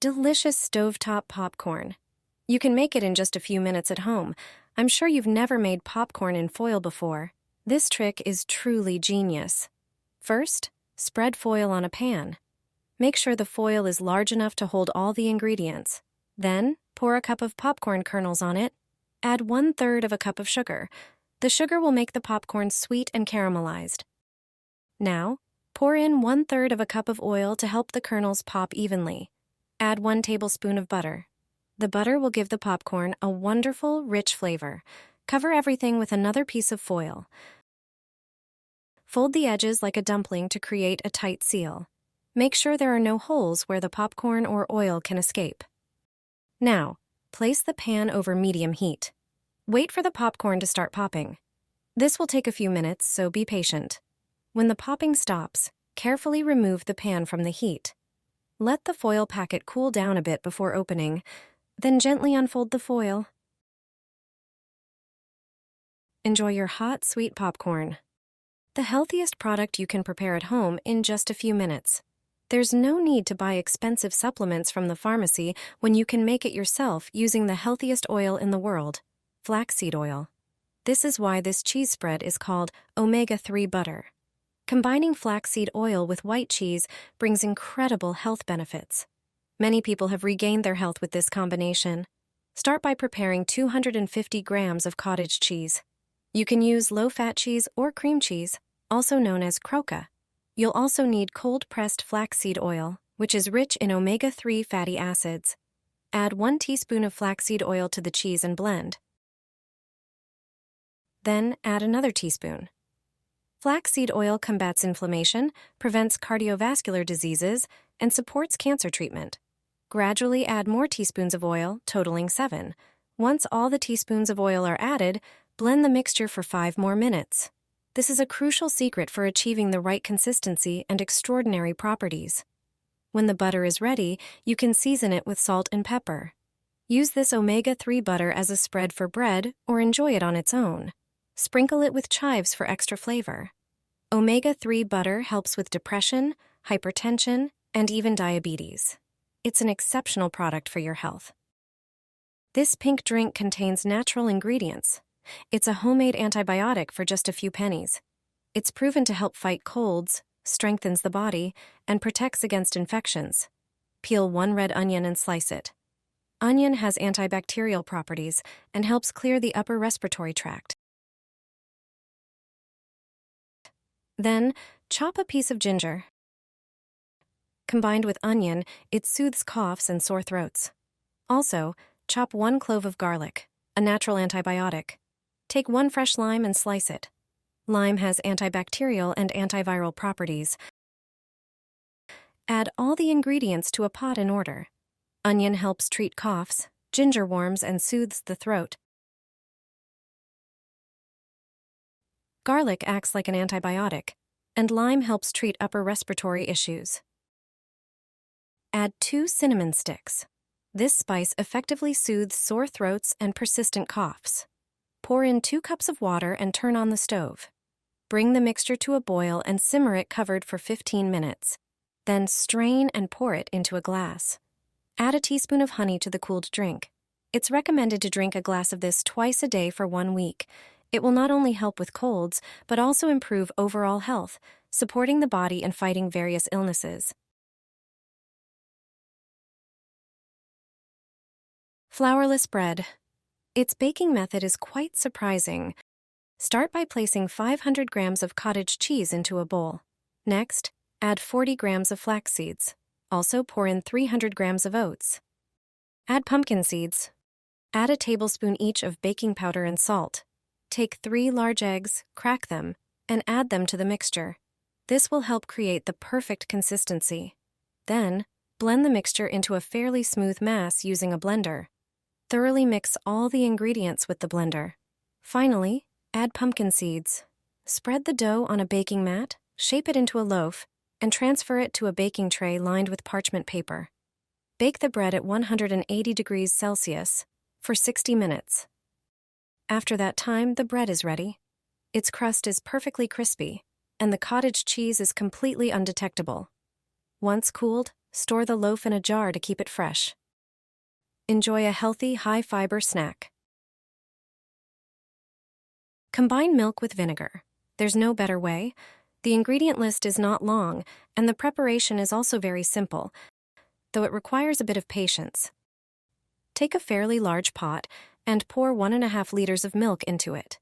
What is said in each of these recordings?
delicious stovetop popcorn. You can make it in just a few minutes at home. I'm sure you've never made popcorn in foil before. This trick is truly genius. First, spread foil on a pan. Make sure the foil is large enough to hold all the ingredients. Then, pour a cup of popcorn kernels on it. Add 1/3 of a cup of sugar. The sugar will make the popcorn sweet and caramelized. Now, pour in 1/3 of a cup of oil to help the kernels pop evenly. Add 1 tablespoon of butter. The butter will give the popcorn a wonderful, rich flavor. Cover everything with another piece of foil. Fold the edges like a dumpling to create a tight seal. Make sure there are no holes where the popcorn or oil can escape. Now, place the pan over medium heat. Wait for the popcorn to start popping. This will take a few minutes, so be patient. When the popping stops, carefully remove the pan from the heat. Let the foil packet cool down a bit before opening, then gently unfold the foil. Enjoy your hot, sweet popcorn. The healthiest product you can prepare at home in just a few minutes. There's no need to buy expensive supplements from the pharmacy when you can make it yourself using the healthiest oil in the world, flaxseed oil. This is why this cheese spread is called omega-3 butter. Combining flaxseed oil with white cheese brings incredible health benefits. Many people have regained their health with this combination. Start by preparing 250 grams of cottage cheese. You can use low-fat cheese or cream cheese, also known as croca. You'll also need cold-pressed flaxseed oil, which is rich in omega-3 fatty acids. Add 1 teaspoon of flaxseed oil to the cheese and blend. Then add another teaspoon. Flaxseed oil combats inflammation, prevents cardiovascular diseases, and supports cancer treatment. Gradually add more teaspoons of oil, totaling 7. Once all the teaspoons of oil are added, blend the mixture for 5 more minutes. This is a crucial secret for achieving the right consistency and extraordinary properties. When the butter is ready, you can season it with salt and pepper. Use this omega-3 butter as a spread for bread or enjoy it on its own. Sprinkle it with chives for extra flavor. Omega-3 butter helps with depression, hypertension, and even diabetes. It's an exceptional product for your health. This pink drink contains natural ingredients. It's a homemade antibiotic for just a few pennies. It's proven to help fight colds, strengthens the body, and protects against infections. Peel 1 red onion and slice it. Onion has antibacterial properties and helps clear the upper respiratory tract. Then, chop a piece of ginger. Combined with onion, it soothes coughs and sore throats. Also, chop 1 clove of garlic, a natural antibiotic. Take 1 fresh lime and slice it. Lime has antibacterial and antiviral properties. Add all the ingredients to a pot in order. Onion helps treat coughs, ginger warms and soothes the throat. Garlic acts like an antibiotic, and lime helps treat upper respiratory issues. Add 2 cinnamon sticks. This spice effectively soothes sore throats and persistent coughs. Pour in 2 cups of water and turn on the stove. Bring the mixture to a boil and simmer it covered for 15 minutes. Then strain and pour it into a glass. Add a teaspoon of honey to the cooled drink. It's recommended to drink a glass of this twice a day for 1 week. It will not only help with colds, but also improve overall health, supporting the body and fighting various illnesses. Flourless bread. Its baking method is quite surprising. Start by placing 500 grams of cottage cheese into a bowl. Next, add 40 grams of flax seeds. Also pour in 300 grams of oats. Add pumpkin seeds. Add a tablespoon each of baking powder and salt. Take 3 large eggs, crack them, and add them to the mixture. This will help create the perfect consistency. Then, blend the mixture into a fairly smooth mass using a blender. Thoroughly mix all the ingredients with the blender. Finally, add pumpkin seeds. Spread the dough on a baking mat, shape it into a loaf, and transfer it to a baking tray lined with parchment paper. Bake the bread at 180 degrees Celsius for 60 minutes. After that time, the bread is ready. Its crust is perfectly crispy, and the cottage cheese is completely undetectable. Once cooled, Store the loaf in a jar to keep it fresh. Enjoy a healthy, high-fiber snack. Combine milk with vinegar. There's no better way. The ingredient list is not long, and the preparation is also very simple, though it requires a bit of patience. Take a fairly large pot and pour 1.5 liters of milk into it.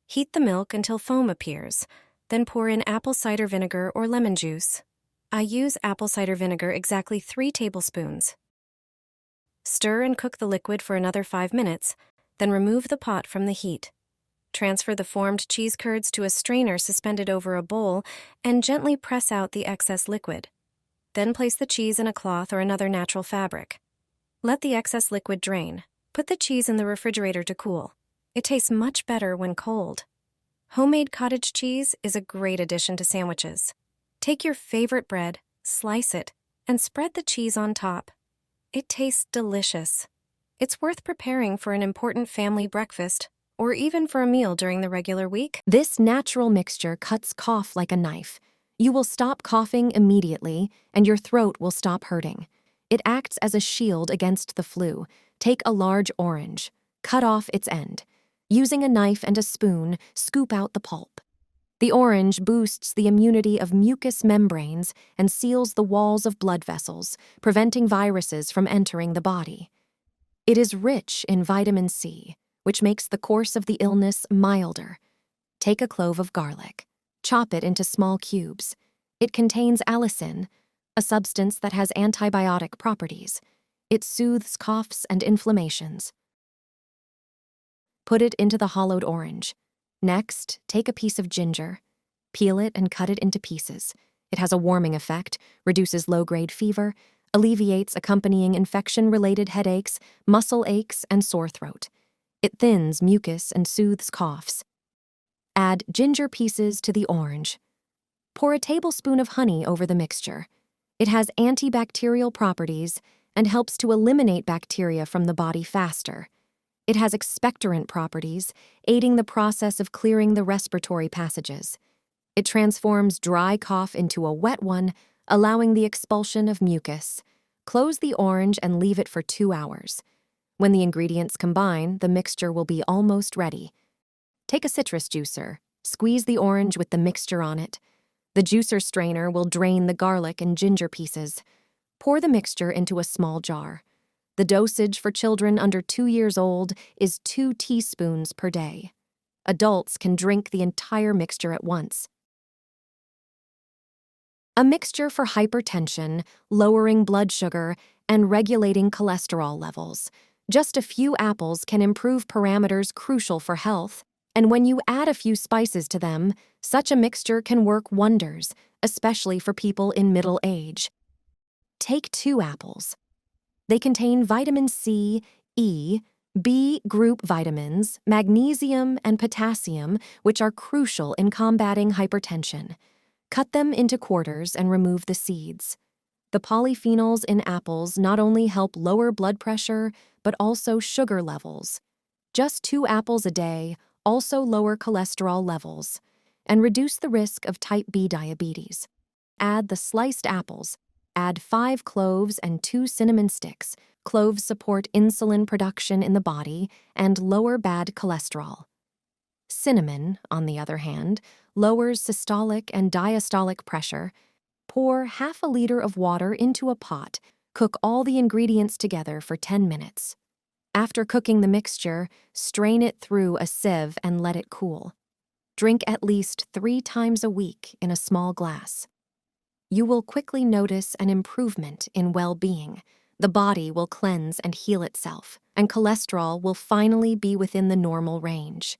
Heat the milk until foam appears, then pour in apple cider vinegar or lemon juice. I use apple cider vinegar exactly 3 tablespoons. Stir and cook the liquid for another 5 minutes, then remove the pot from the heat. Transfer the formed cheese curds to a strainer suspended over a bowl and gently press out the excess liquid. Then place the cheese in a cloth or another natural fabric. Let the excess liquid drain. Put the cheese in the refrigerator to cool. It tastes much better when cold. Homemade cottage cheese is a great addition to sandwiches. Take your favorite bread, slice it, and spread the cheese on top. It tastes delicious. It's worth preparing for an important family breakfast or even for a meal during the regular week. This natural mixture cuts cough like a knife. You will stop coughing immediately, and your throat will stop hurting. It acts as a shield against the flu. Take a large orange. Cut off its end. Using a knife and a spoon, scoop out the pulp. The orange boosts the immunity of mucous membranes and seals the walls of blood vessels, preventing viruses from entering the body. It is rich in vitamin C, which makes the course of the illness milder. Take a clove of garlic. Chop it into small cubes. It contains allicin, a substance that has antibiotic properties. It soothes coughs and inflammations. Put it into the hollowed orange. Next, take a piece of ginger. Peel it and cut it into pieces. It has a warming effect, reduces low-grade fever, alleviates accompanying infection-related headaches, muscle aches, and sore throat. It thins mucus and soothes coughs. Add ginger pieces to the orange. Pour a tablespoon of honey over the mixture. It has antibacterial properties and helps to eliminate bacteria from the body faster. It has expectorant properties, aiding the process of clearing the respiratory passages. It transforms dry cough into a wet one, allowing the expulsion of mucus. Close the orange and leave it for 2 hours. When the ingredients combine, the mixture will be almost ready. Take a citrus juicer. Squeeze the orange with the mixture on it. The juicer strainer will drain the garlic and ginger pieces. Pour the mixture into a small jar. The dosage for children under 2 years old is 2 teaspoons per day. Adults can drink the entire mixture at once. A mixture for hypertension, lowering blood sugar, and regulating cholesterol levels. Just a few apples can improve parameters crucial for health, and when you add a few spices to them, such a mixture can work wonders, especially for people in middle age. Take 2 apples. They contain vitamin C, E, B group vitamins, magnesium, and potassium, which are crucial in combating hypertension. Cut them into quarters and remove the seeds. The polyphenols in apples not only help lower blood pressure, but also sugar levels. Just 2 apples a day also lower cholesterol levels and reduce the risk of type B diabetes. Add the sliced apples. Add 5 cloves and 2 cinnamon sticks. Cloves support insulin production in the body and lower bad cholesterol. Cinnamon, on the other hand, lowers systolic and diastolic pressure. Pour half a liter of water into a pot. Cook all the ingredients together for 10 minutes. After cooking the mixture, strain it through a sieve and let it cool. Drink at least 3 times a week in a small glass. You will quickly notice an improvement in well-being. The body will cleanse and heal itself, and cholesterol will finally be within the normal range.